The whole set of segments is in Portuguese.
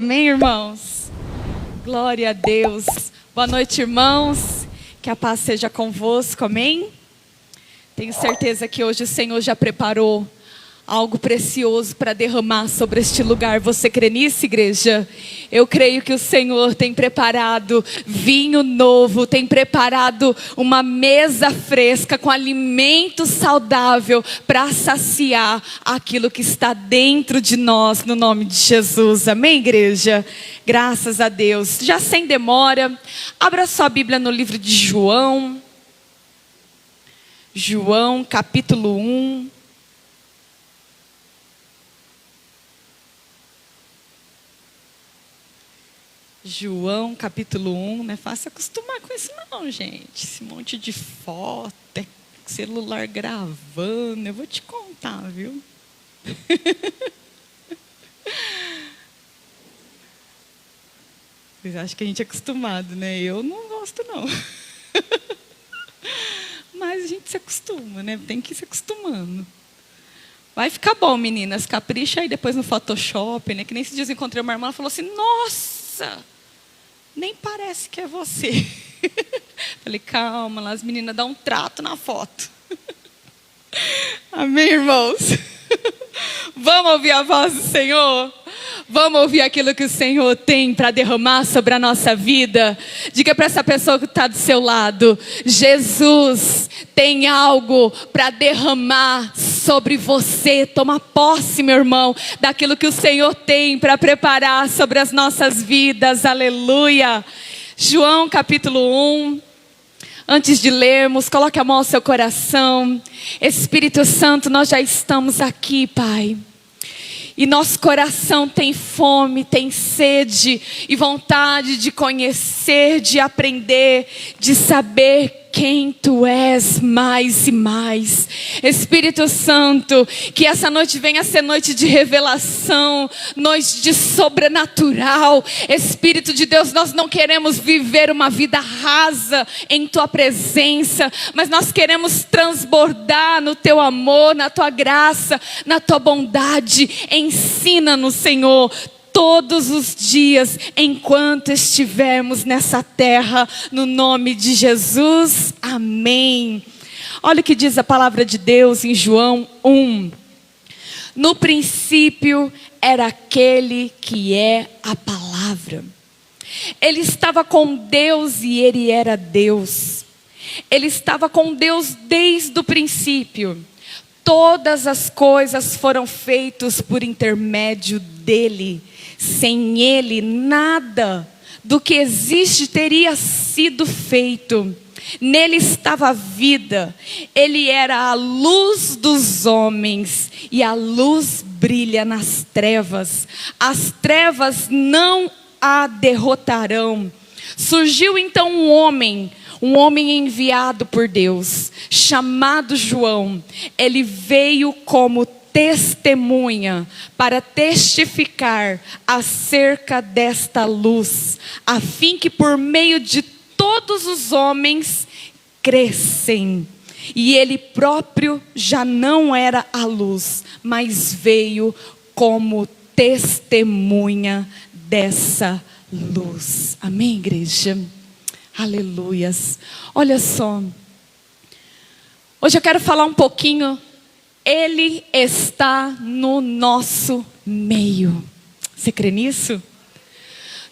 Amém, irmãos? Glória a Deus. Boa noite, irmãos. Que a paz seja convosco, amém? Tenho certeza que hoje o Senhor já preparou algo precioso para derramar sobre este lugar. Você crê nisso, igreja? Eu creio que o Senhor tem preparado vinho novo, tem preparado uma mesa fresca com alimento saudável para saciar aquilo que está dentro de nós, no nome de Jesus. Amém, igreja? Graças a Deus. Já sem demora, abra sua Bíblia no livro de João. João, capítulo 1. João, capítulo 1, não é fácil acostumar com isso não, gente. Esse monte de foto, celular gravando, eu vou te contar, viu? Vocês acham que a gente é acostumado, né? Eu não gosto, não. Mas a gente se acostuma, né? Tem que ir se acostumando. Vai ficar bom, meninas. Capricha aí depois no Photoshop, né? Que nem esses dias eu encontrei uma irmã, ela falou assim, nossa, nem parece que é você. Falei, calma, lá as meninas dão um trato na foto. Amém, irmãos? Vamos ouvir a voz do Senhor? Vamos ouvir aquilo que o Senhor tem para derramar sobre a nossa vida? Diga para essa pessoa que está do seu lado, Jesus tem algo para derramar sobre você. Toma posse, meu irmão, daquilo que o Senhor tem para preparar sobre as nossas vidas. Aleluia. João capítulo 1. Antes de lermos, coloque a mão ao seu coração. Espírito Santo, nós já estamos aqui, Pai. E nosso coração tem fome, tem sede e vontade de conhecer, de aprender, de saber quem Tu és mais e mais. Espírito Santo, que essa noite venha ser noite de revelação, noite de sobrenatural. Espírito de Deus, nós não queremos viver uma vida rasa em Tua presença, mas nós queremos transbordar no Teu amor, na Tua graça, na Tua bondade. Ensina-nos, Senhor, todos os dias, enquanto estivermos nessa terra, no nome de Jesus, amém. Olha o que diz a palavra de Deus em João 1. No princípio era aquele que é a palavra. Ele estava com Deus e ele era Deus. Ele estava com Deus desde o princípio. Todas as coisas foram feitas por intermédio dele. Sem ele, nada do que existe teria sido feito. Nele estava a vida. Ele era a luz dos homens. E a luz brilha nas trevas. As trevas não a derrotarão. Surgiu então um homem enviado por Deus, chamado João. Ele veio como testemunha para testificar acerca desta luz, a fim que por meio de todos os homens crescem. E ele próprio já não era a luz, mas veio como testemunha dessa luz. Amém, igreja? Aleluias. Olha só. Hoje eu quero falar um pouquinho. Ele está no nosso meio. Você crê nisso?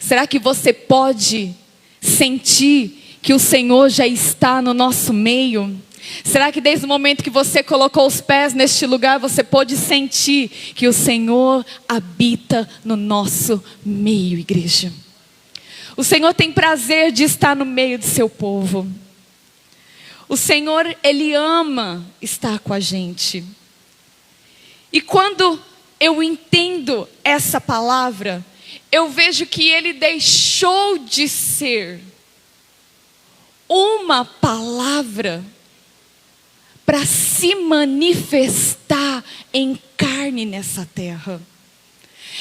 Será que você pode sentir que o Senhor já está no nosso meio? Será que desde o momento que você colocou os pés neste lugar, você pode sentir que o Senhor habita no nosso meio, igreja? O Senhor tem prazer de estar no meio do seu povo. O Senhor, Ele ama estar com a gente. E quando eu entendo essa palavra, eu vejo que Ele deixou de ser uma palavra para se manifestar em carne nessa terra.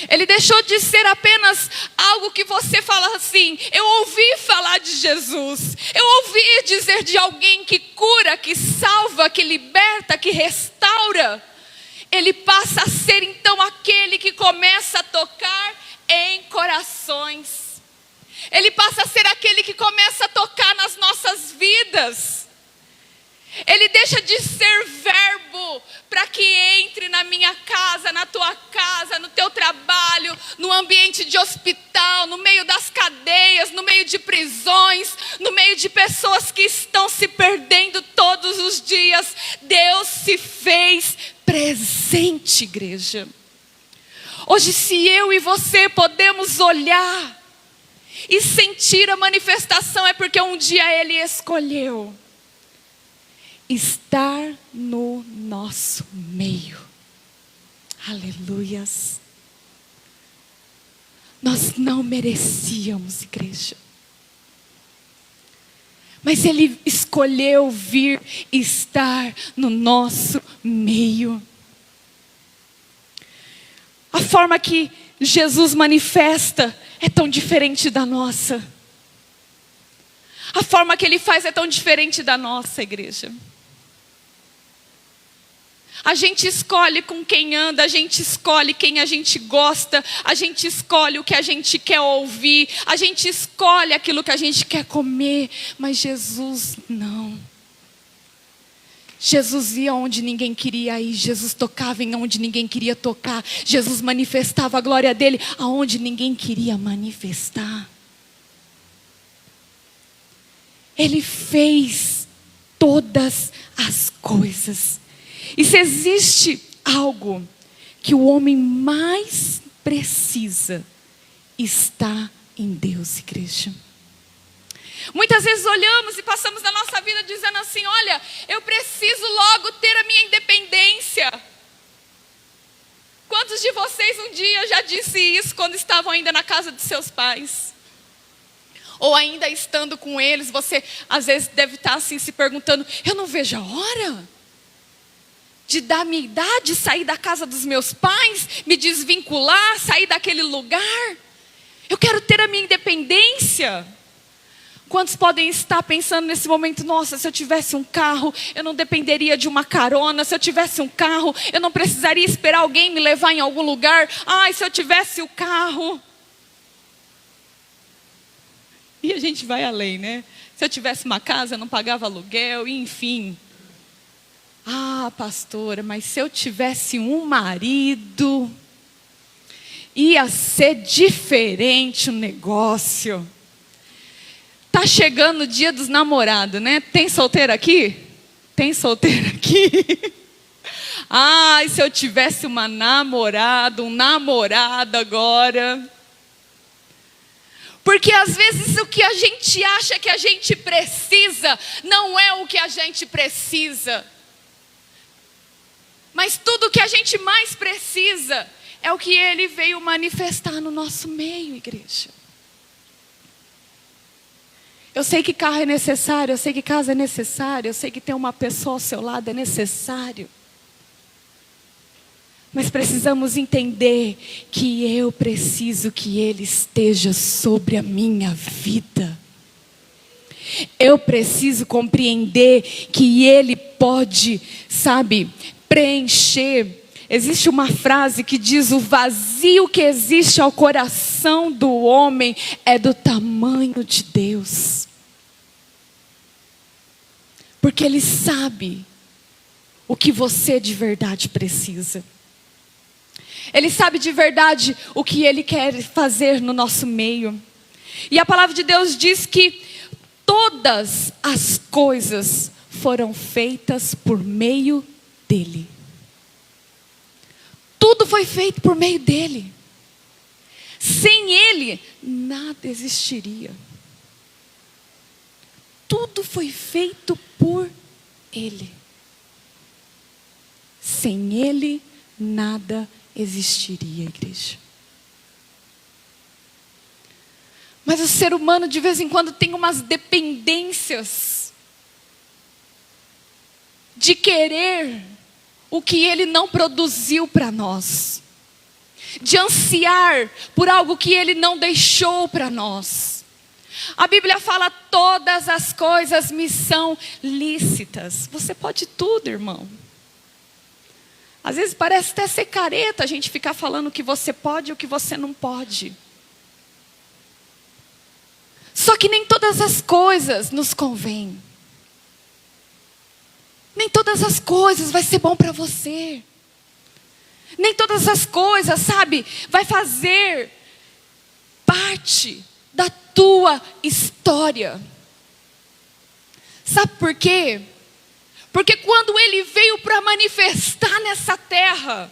Ele deixou de ser apenas algo que você fala assim, eu ouvi falar de Jesus, eu ouvi dizer de alguém que cura, que salva, que liberta, que restaura. Ele passa a ser então aquele que começa a tocar em corações. Ele passa a ser aquele que começa a tocar nas nossas vidas. Ele deixa de ser verbo para que entre na minha casa, na tua casa, no teu trabalho, no ambiente de hospital, no meio das cadeias, no meio de prisões, no meio de pessoas que estão se perdendo todos os dias. Deus se fez presente, igreja. Hoje, se eu e você podemos olhar e sentir a manifestação, é porque um dia Ele escolheu estar no nosso meio. Aleluias. Nós não merecíamos, igreja, mas Ele escolheu vir estar no nosso meio. A forma que Jesus manifesta é tão diferente da nossa. A forma que Ele faz é tão diferente da nossa, igreja. A gente escolhe com quem anda, a gente escolhe quem a gente gosta, a gente escolhe o que a gente quer ouvir, a gente escolhe aquilo que a gente quer comer, mas Jesus não. Jesus ia onde ninguém queria ir, Jesus tocava em onde ninguém queria tocar, Jesus manifestava a glória dele aonde ninguém queria manifestar. Ele fez todas as coisas. E se existe algo que o homem mais precisa, está em Deus, igreja. Muitas vezes olhamos e passamos na nossa vida dizendo assim: olha, eu preciso logo ter a minha independência. Quantos de vocês um dia já disse isso quando estavam ainda na casa de seus pais? Ou ainda estando com eles, você às vezes deve estar assim se perguntando: eu não vejo a hora de dar minha idade, sair da casa dos meus pais, me desvincular, sair daquele lugar. Eu quero ter a minha independência. Quantos podem estar pensando nesse momento: nossa, se eu tivesse um carro, eu não dependeria de uma carona. Se eu tivesse um carro, eu não precisaria esperar alguém me levar em algum lugar. Ai, se eu tivesse o carro. E a gente vai além, né? Se eu tivesse uma casa, eu não pagava aluguel, enfim. Ah, pastora, mas se eu tivesse um marido, ia ser diferente o negócio. Tá chegando o dia dos namorados, né? Tem solteiro aqui? Tem solteiro aqui? Ai, se eu tivesse uma namorada, um namorado agora. Porque às vezes o que a gente acha que a gente precisa, não é o que a gente precisa. Mas tudo o que a gente mais precisa é o que Ele veio manifestar no nosso meio, igreja. Eu sei que carro é necessário, eu sei que casa é necessário, eu sei que ter uma pessoa ao seu lado é necessário. Mas precisamos entender que eu preciso que Ele esteja sobre a minha vida. Eu preciso compreender que Ele pode, sabe, preencher. Existe uma frase que diz: o vazio que existe ao coração do homem é do tamanho de Deus. Porque Ele sabe o que você de verdade precisa. Ele sabe de verdade o que Ele quer fazer no nosso meio. E a palavra de Deus diz que todas as coisas foram feitas por meio dEle. Tudo foi feito por meio dEle. Sem Ele, nada existiria. Tudo foi feito por Ele. Sem Ele, nada existiria, igreja. Mas o ser humano de vez em quando tem umas dependências de querer o que Ele não produziu para nós, de ansiar por algo que Ele não deixou para nós. A Bíblia fala: todas as coisas me são lícitas. Você pode tudo, irmão. Às vezes parece até ser careta a gente ficar falando o que você pode e o que você não pode. Só que nem todas as coisas nos convêm. Nem todas as coisas vai ser bom para você. Nem todas as coisas, sabe, vai fazer parte da tua história. Sabe por quê? Porque quando ele veio para manifestar nessa terra,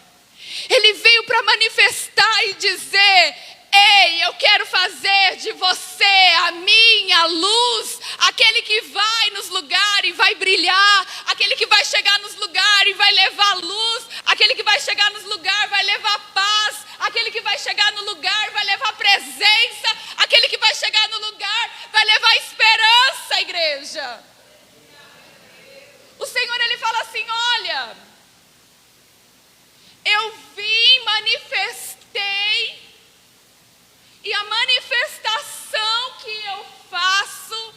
ele veio para manifestar e dizer: ei, eu quero fazer de você a minha luz, aquele que vai nos lugares e vai brilhar, aquele que vai chegar nos lugares e vai levar luz, aquele que vai chegar nos lugares vai levar paz, aquele que vai chegar no lugar vai levar presença, aquele que vai chegar no lugar vai levar esperança, igreja. O Senhor, ele fala assim: olha, eu vim, manifestei, e a manifestação que eu faço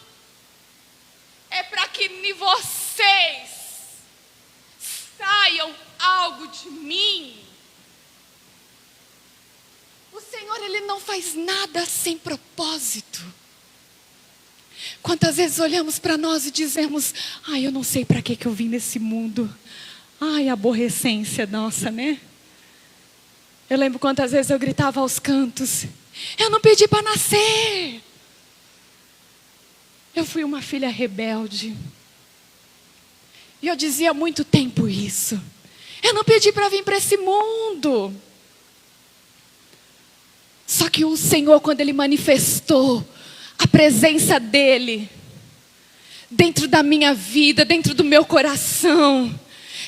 é para que em vocês saiam algo de mim. O Senhor, ele não faz nada sem propósito. Quantas vezes olhamos para nós e dizemos: ai, eu não sei para que eu vim nesse mundo. Ai, a aborrecência nossa, né? Eu lembro quantas vezes eu gritava aos cantos: eu não pedi para nascer. Eu fui uma filha rebelde. E eu dizia há muito tempo isso. Eu não pedi para vir para esse mundo. Só que o Senhor, quando ele manifestou a presença dele dentro da minha vida, dentro do meu coração,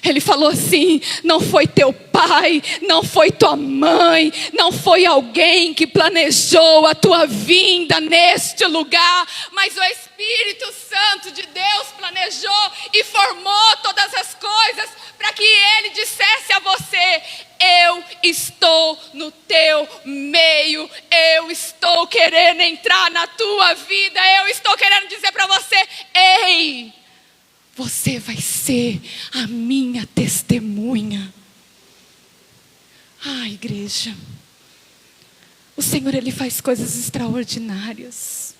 ele falou assim: não foi teu pai, não foi tua mãe, não foi alguém que planejou a tua vinda neste lugar, mas o Espírito Santo de Deus planejou e formou todas as coisas para que ele dissesse a você: eu estou no teu meio, eu estou querendo entrar na tua vida, eu estou querendo dizer para você: ei, você vai ser a minha testemunha. Ah, igreja, o Senhor, ele faz coisas extraordinárias.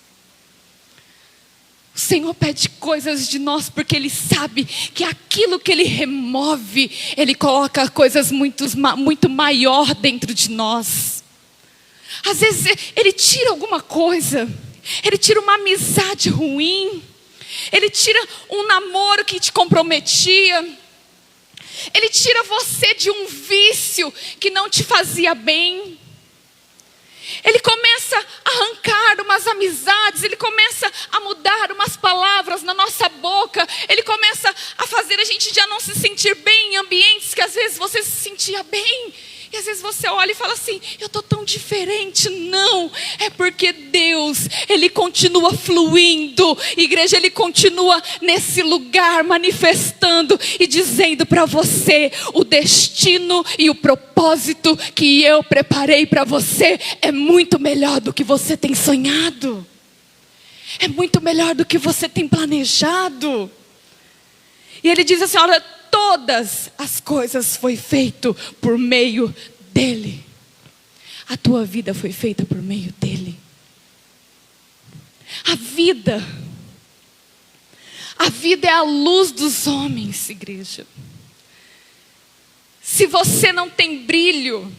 O Senhor pede coisas de nós porque ele sabe que aquilo que ele remove, ele coloca coisas muito maior dentro de nós. Às vezes ele tira alguma coisa, ele tira uma amizade ruim, ele tira um namoro que te comprometia, ele tira você de um vício que não te fazia bem. Ele começa a arrancar umas amizades, ele começa a mudar umas palavras na nossa boca, ele começa a fazer a gente já não se sentir bem em ambientes que às vezes você se sentia bem. E às vezes você olha e fala assim: eu estou tão diferente. Não, é porque Deus, ele continua fluindo. Igreja, ele continua nesse lugar manifestando e dizendo para você: o destino e o propósito que eu preparei para você é muito melhor do que você tem sonhado. É muito melhor do que você tem planejado. E ele diz assim: olha, todas as coisas foi feito por meio dele. A tua vida foi feita por meio dele. A vida é a luz dos homens, igreja. Se você não tem brilho,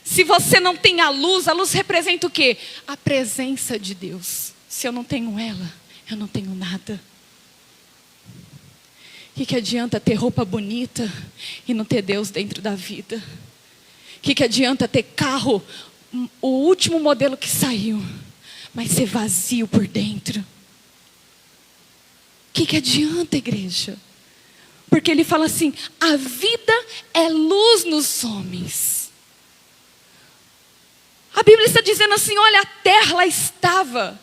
se você não tem a luz representa o quê? A presença de Deus. Se eu não tenho ela, eu não tenho nada. O que adianta ter roupa bonita e não ter Deus dentro da vida? O que adianta ter carro, o último modelo que saiu, mas ser vazio por dentro? O que adianta, igreja? Porque ele fala assim: a vida é luz nos homens. A Bíblia está dizendo assim: olha, a terra ela estava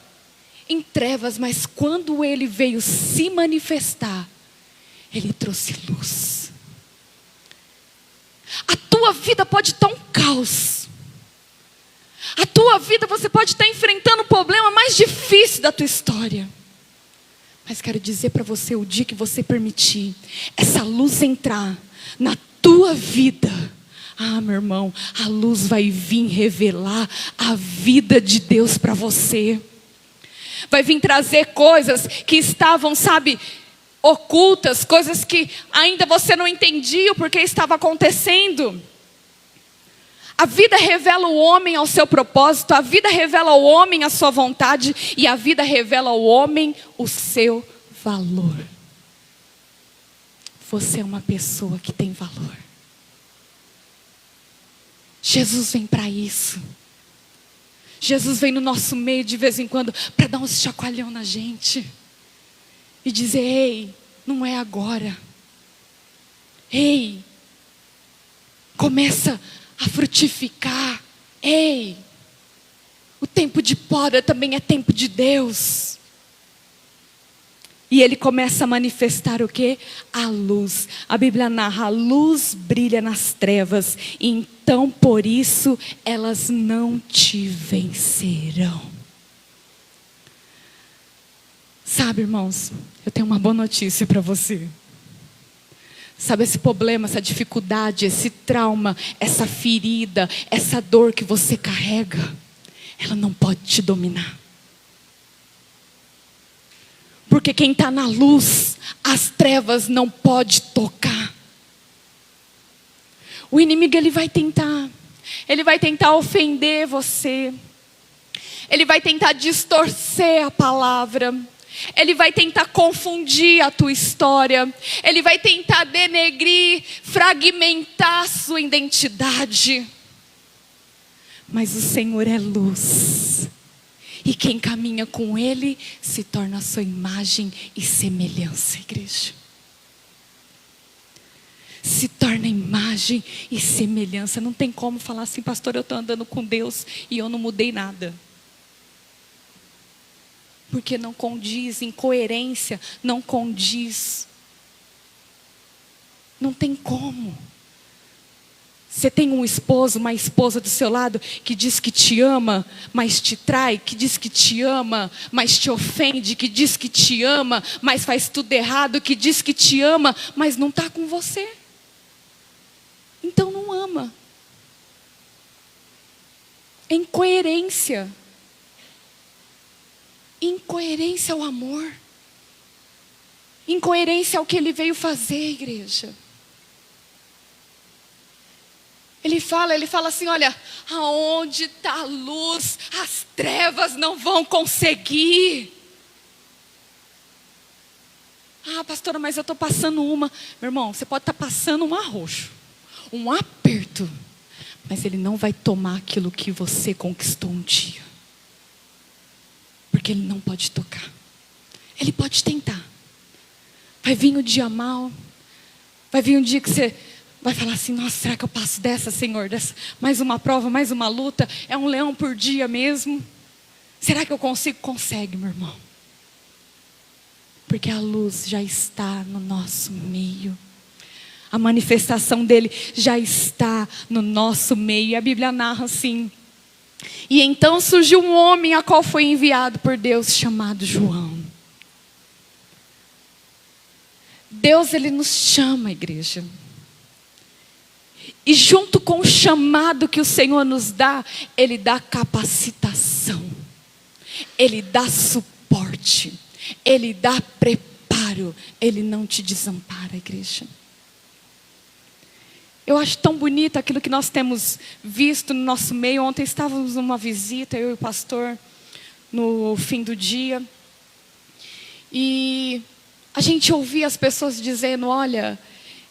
em trevas, mas quando ele veio se manifestar, ele trouxe luz. A tua vida pode estar um caos. A tua vida, você pode estar enfrentando o problema mais difícil da tua história. Mas quero dizer para você, o dia que você permitir essa luz entrar na tua vida. Meu irmão, a luz vai vir revelar a vida de Deus para você. Vai vir trazer coisas que estavam, ocultas, coisas que ainda você não entendia o porquê estava acontecendo. A vida revela o homem ao seu propósito, a vida revela ao homem a sua vontade, e a vida revela ao homem o seu valor. Você é uma pessoa que tem valor. Jesus vem para isso. Jesus vem no nosso meio de vez em quando para dar um chacoalhão na gente e dizer: ei, não é agora. Ei, começa a frutificar. Ei, o tempo de poda também é tempo de Deus. E ele começa a manifestar o quê? A luz. A Bíblia narra: a luz brilha nas trevas, e então por isso elas não te vencerão. Sabe, irmãos, eu tenho uma boa notícia para você. Sabe, esse problema, essa dificuldade, esse trauma, essa ferida, essa dor que você carrega, ela não pode te dominar. Porque quem está na luz, as trevas não pode tocar. O inimigo, ele vai tentar ofender você. Ele vai tentar distorcer a palavra. Ele vai tentar confundir a tua história. Ele vai tentar denegrir, fragmentar a sua identidade. Mas o Senhor é luz. E quem caminha com Ele se torna a sua imagem e semelhança, igreja. Se torna imagem e semelhança. Não tem como falar assim: pastor, eu estou andando com Deus e eu não mudei nada. Porque não condiz, incoerência não condiz. Não tem como. Você tem um esposo, uma esposa do seu lado que diz que te ama, mas te trai, que diz que te ama, mas te ofende, que diz que te ama, mas faz tudo errado, que diz que te ama, mas não está com você. Então não ama. É incoerência. Incoerência ao amor. Incoerência ao que ele veio fazer, igreja. Ele fala assim: olha, aonde está a luz, as trevas não vão conseguir. Pastora, mas eu estou passando uma. Meu irmão, você pode estar passando um arroxo, um aperto, mas ele não vai tomar aquilo que você conquistou um dia. Porque ele não pode tocar. Ele pode tentar. Vai vir um dia mal. Vai vir um dia que você vai falar assim: nossa, será que eu passo dessa, Senhor? Mais uma prova, mais uma luta. É um leão por dia mesmo. Será que eu consigo? Consegue, meu irmão. Porque a luz já está no nosso meio. A manifestação dele já está no nosso meio. E a Bíblia narra assim: e então surgiu um homem a qual foi enviado por Deus, chamado João. Deus, ele nos chama, igreja. E junto com o chamado que o Senhor nos dá, ele dá capacitação. Ele dá suporte. Ele dá preparo. Ele não te desampara, igreja. Eu acho tão bonito aquilo que nós temos visto no nosso meio. Ontem estávamos numa visita, eu e o pastor, no fim do dia. E a gente ouvia as pessoas dizendo: olha,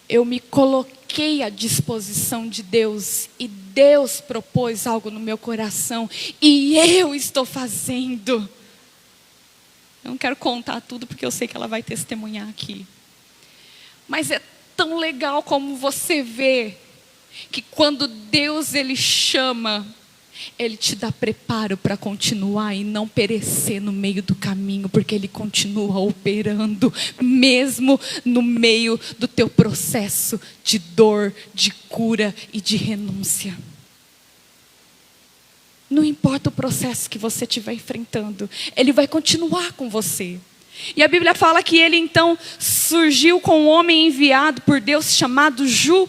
eu me coloquei à disposição de Deus. E Deus propôs algo no meu coração. E eu estou fazendo. Eu não quero contar tudo, porque eu sei que ela vai testemunhar aqui. Mas é tão legal como você vê que quando Deus, ele chama, ele te dá preparo para continuar e não perecer no meio do caminho, porque ele continua operando mesmo no meio do teu processo de dor, de cura e de renúncia. Não importa o processo que você estiver enfrentando, ele vai continuar com você. E a Bíblia fala que ele então surgiu com um homem enviado por Deus chamado João.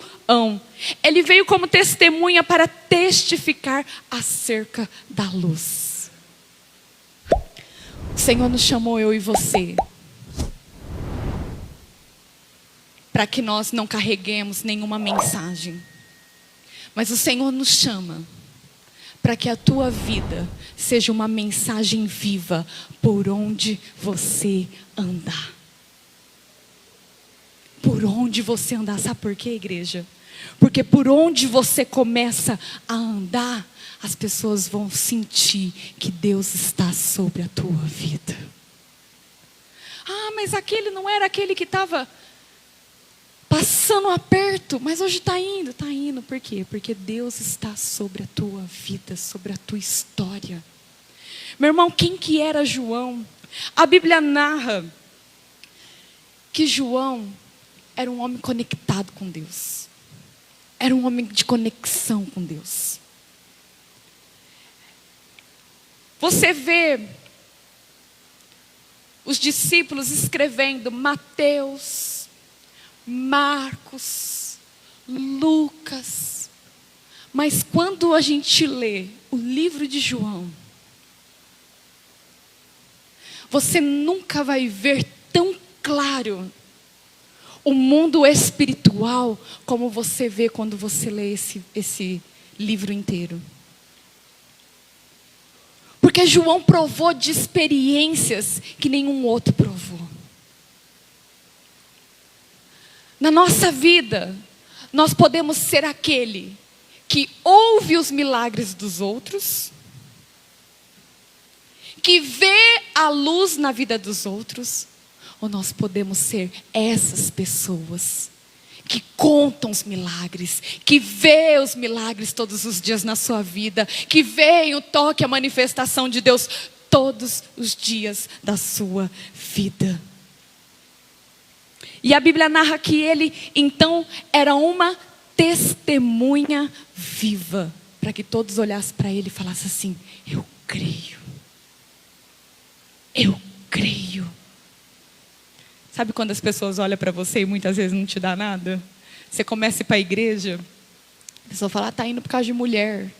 Ele veio como testemunha para testificar acerca da luz. O Senhor nos chamou, eu e você, para que nós não carreguemos nenhuma mensagem. Mas o Senhor nos chama para que a tua vida seja uma mensagem viva por onde você andar. Por onde você andar. Sabe por quê, igreja? Porque por onde você começa a andar, as pessoas vão sentir que Deus está sobre a tua vida. Ah, mas aquele não era aquele que estava passando aperto, mas hoje está indo. Está indo, por quê? Porque Deus está sobre a tua vida, sobre a tua história. Meu irmão, quem que era João? A Bíblia narra que João era um homem conectado com Deus. Era um homem de conexão com Deus. Você vê os discípulos escrevendo Mateus, Marcos, Lucas. Mas quando a gente lê o livro de João, você nunca vai ver tão claro o mundo espiritual como você vê quando você lê esse livro inteiro. Porque João provou de experiências que nenhum outro provou. Na nossa vida, nós podemos ser aquele que ouve os milagres dos outros, que vê a luz na vida dos outros, ou nós podemos ser essas pessoas que contam os milagres, que vê os milagres todos os dias na sua vida, que vê o toque, a manifestação de Deus todos os dias da sua vida. E a Bíblia narra que ele, então, era uma testemunha viva, para que todos olhassem para ele e falassem assim: eu creio. Eu creio. Sabe quando as pessoas olham para você e muitas vezes não te dá nada? Você começa a ir para a igreja, a pessoa fala: está indo por causa de mulher,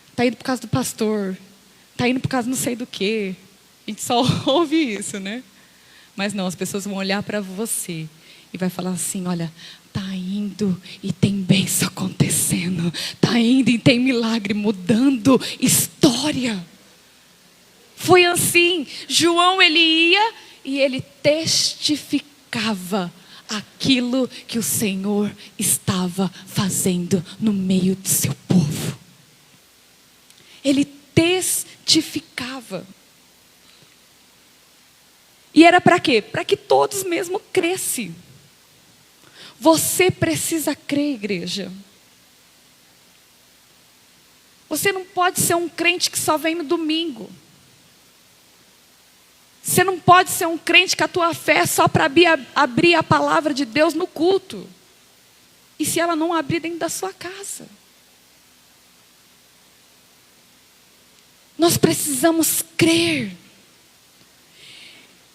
está indo por causa do pastor, está indo por causa não sei do quê. A gente só ouve isso, né? Mas não, as pessoas vão olhar para você e vai falar assim: olha, está indo e tem bênção acontecendo, está indo e tem milagre mudando história. Foi assim. João, ele ia e ele testificava aquilo que o Senhor estava fazendo no meio do seu povo. Ele testificava. E era para quê? Para que todos mesmo crescem. Você precisa crer, igreja. Você não pode ser um crente que só vem no domingo. Você não pode ser um crente que a tua fé é só para abrir a palavra de Deus no culto. E se ela não abrir dentro da sua casa? Nós precisamos crer.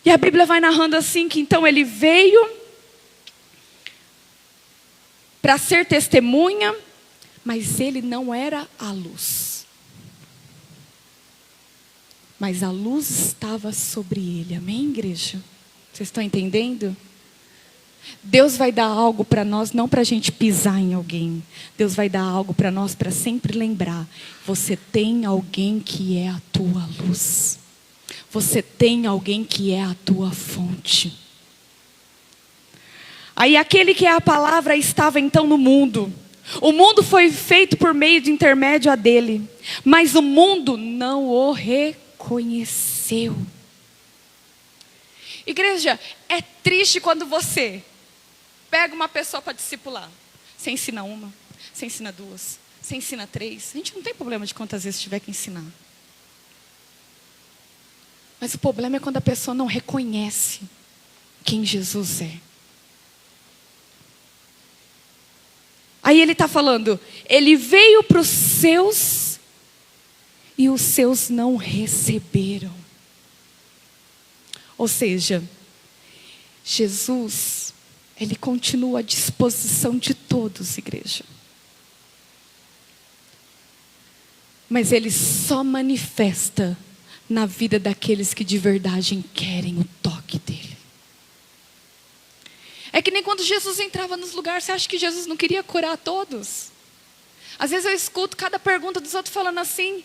E a Bíblia vai narrando assim que então ele veio para ser testemunha, mas ele não era a luz. Mas a luz estava sobre ele. Amém, igreja? Vocês estão entendendo? Deus vai dar algo para nós, não para a gente pisar em alguém. Deus vai dar algo para nós para sempre lembrar: você tem alguém que é a tua luz. Você tem alguém que é a tua fonte. Aí aquele que é a palavra estava então no mundo. O mundo foi feito por meio de intermédio a dele, mas o mundo não o reconheceu. Igreja, é triste quando você pega uma pessoa para discipular. Você ensina uma, você ensina duas, você ensina três. A gente não tem problema de quantas vezes tiver que ensinar. Mas o problema é quando a pessoa não reconhece quem Jesus é. Aí ele está falando: ele veio para os seus e os seus não receberam. Ou seja, Jesus, Ele continua à disposição de todos, igreja. Mas Ele só manifesta na vida daqueles que de verdade querem o toque dEle. É que nem quando Jesus entrava nos lugares, você acha que Jesus não queria curar todos? Às vezes eu escuto cada pergunta dos outros falando assim: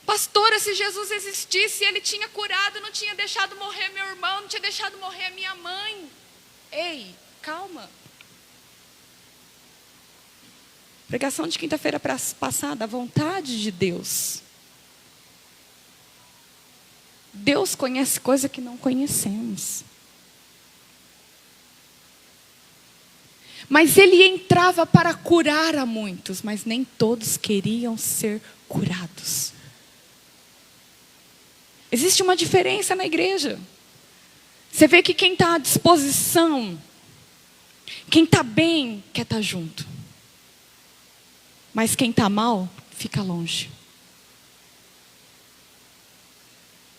pastora, se Jesus existisse, Ele tinha curado, não tinha deixado morrer meu irmão, não tinha deixado morrer a minha mãe. Ei, calma. Pregação de quinta-feira passada, a vontade de Deus. Deus conhece coisa que não conhecemos. Mas Ele entrava para curar a muitos, mas nem todos queriam ser curados. Existe uma diferença na igreja. Você vê que quem está à disposição, quem está bem, quer estar junto. Mas quem está mal, fica longe.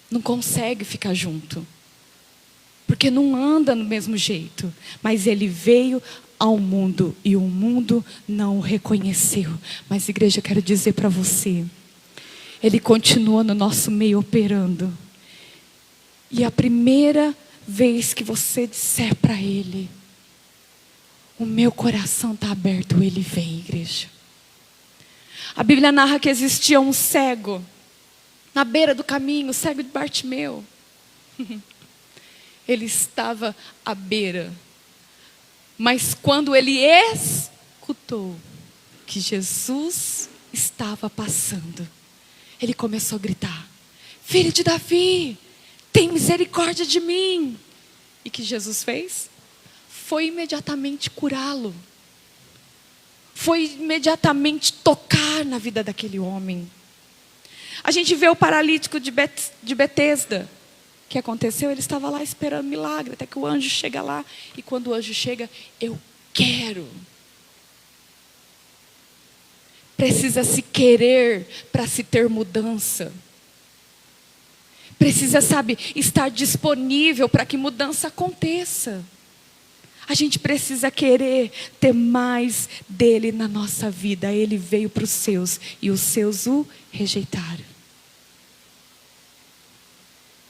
Não consegue ficar junto. Porque não anda no mesmo jeito. Mas Ele veio ao mundo e o mundo não o reconheceu. Mas, igreja, eu quero dizer para você, Ele continua no nosso meio operando. E a primeira vez que você disser para Ele: o meu coração está aberto, Ele vem, igreja. A Bíblia narra que existia um cego na beira do caminho, o cego de Bartimeu. Ele estava à beira. Mas quando ele escutou que Jesus estava passando, ele começou a gritar: filho de Davi, tem misericórdia de mim. E o que Jesus fez? Foi imediatamente curá-lo. Foi imediatamente tocar na vida daquele homem. A gente vê o paralítico de Betesda. O que aconteceu? Ele estava lá esperando milagre, até que o anjo chega lá. E quando o anjo chega: eu quero. Precisa se querer para se ter mudança. Precisa, estar disponível para que mudança aconteça. A gente precisa querer ter mais dele na nossa vida. Ele veio para os seus e os seus o rejeitaram.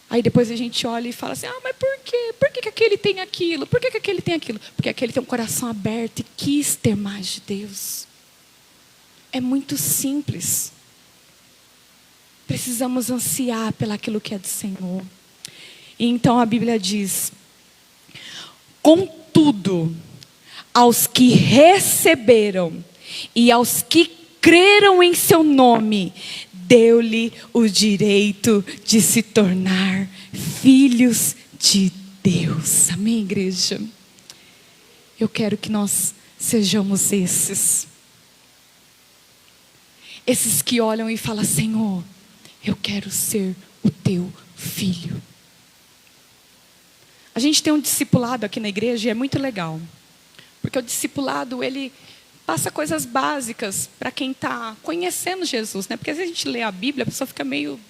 Aí depois a gente olha e fala assim: mas por quê? Por que aquele tem aquilo? Por que aquele tem aquilo? Porque aquele tem um coração aberto e quis ter mais de Deus. É muito simples. Precisamos ansiar pelaquilo que é do Senhor. E então a Bíblia diz: contudo, aos que receberam e aos que creram em seu nome, deu-lhe o direito de se tornar filhos de Deus. Amém, igreja? Eu quero que nós sejamos esses que olham e falam: Senhor, eu quero ser o teu filho. A gente tem um discipulado aqui na igreja e é muito legal. Porque o discipulado, ele passa coisas básicas para quem está conhecendo Jesus, né? Porque às vezes a gente lê a Bíblia, a pessoa fica meio: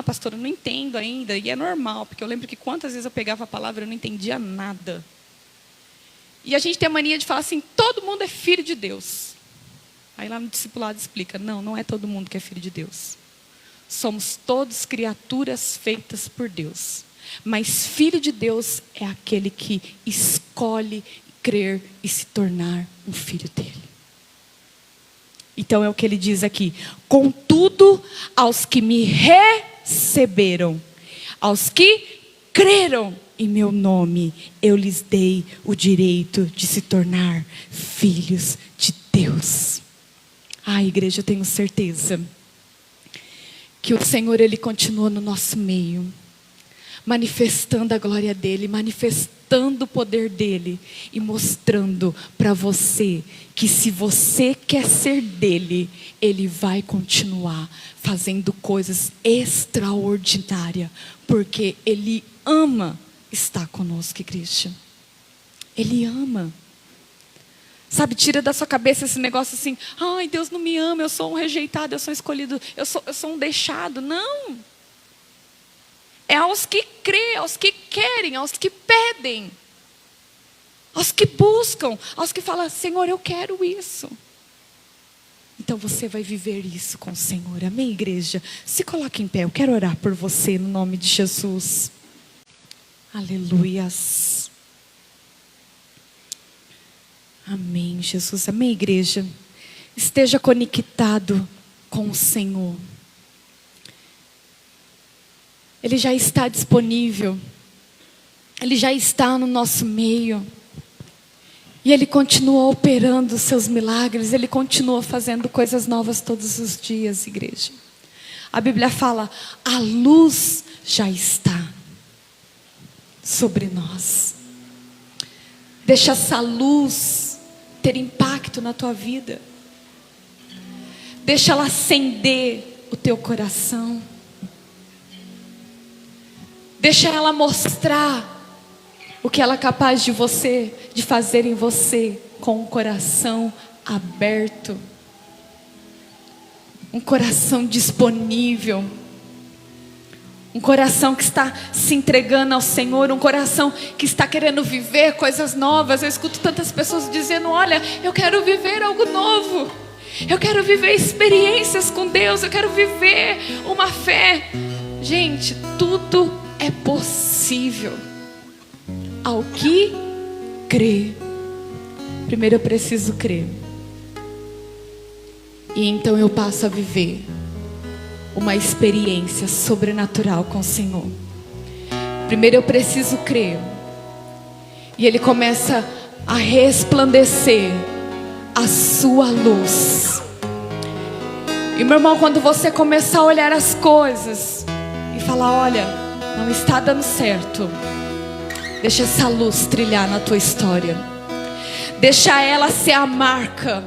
pastor, eu não entendo ainda. E é normal, porque eu lembro que quantas vezes eu pegava a palavra e eu não entendia nada. E a gente tem a mania de falar assim: todo mundo é filho de Deus. Aí lá no discipulado explica: não é todo mundo que é filho de Deus. Somos todos criaturas feitas por Deus. Mas filho de Deus é aquele que escolhe crer e se tornar um filho dele. Então é o que ele diz aqui: contudo, aos que me receberam, aos que creram em meu nome, eu lhes dei o direito de se tornar filhos de Deus. Igreja, eu tenho certeza que o Senhor, Ele continua no nosso meio, manifestando a glória dEle, manifestando o poder dEle e mostrando para você que se você quer ser dEle, Ele vai continuar fazendo coisas extraordinárias, porque Ele ama estar conosco, igreja. Ele ama. Tira da sua cabeça esse negócio assim: Deus não me ama, eu sou um rejeitado, eu sou escolhido, eu sou um deixado. Não. É aos que crêem, aos que querem, aos que pedem, aos que buscam, aos que falam: Senhor, eu quero isso. Então você vai viver isso com o Senhor. Amém, igreja? Se coloque em pé, eu quero orar por você no nome de Jesus. Aleluias. Amém, Jesus. Amém, igreja? Esteja conectado com o Senhor. Ele já está disponível. Ele já está no nosso meio. E Ele continua operando os seus milagres. Ele continua fazendo coisas novas todos os dias, igreja. A Bíblia fala: a luz já está sobre nós. Deixa essa luz ter impacto na tua vida. Deixa ela acender o teu coração. Deixa ela mostrar o que ela é capaz de fazer em você, com um coração aberto, um coração disponível, um coração que está se entregando ao Senhor, um coração que está querendo viver coisas novas. Eu escuto tantas pessoas dizendo: olha, eu quero viver algo novo, eu quero viver experiências com Deus, eu quero viver uma fé. Gente, tudo é possível ao que crê. Primeiro eu preciso crer, e então eu passo a viver uma experiência sobrenatural com o Senhor. Primeiro eu preciso crer, e Ele começa a resplandecer a sua luz. E meu irmão, quando você começar a olhar as coisas e falar: olha, não está dando certo, deixa essa luz trilhar na tua história. Deixa ela ser a marca.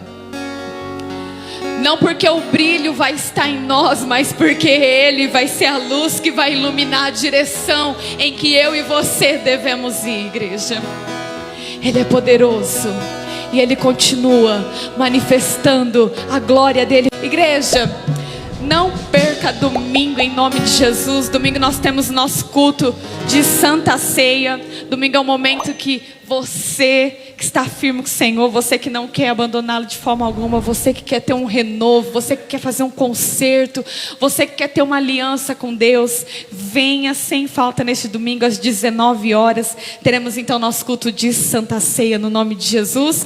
Não porque o brilho vai estar em nós, mas porque Ele vai ser a luz que vai iluminar a direção em que eu e você devemos ir, igreja. Ele é poderoso e Ele continua manifestando a glória dEle. Igreja, não perca domingo em nome de Jesus. Domingo nós temos nosso culto de Santa Ceia. Domingo é um momento que você que está firme com o Senhor, você que não quer abandoná-lo de forma alguma, você que quer ter um renovo, você que quer fazer um concerto, você que quer ter uma aliança com Deus, venha sem falta neste domingo às 19 horas. Teremos então nosso culto de Santa Ceia no nome de Jesus.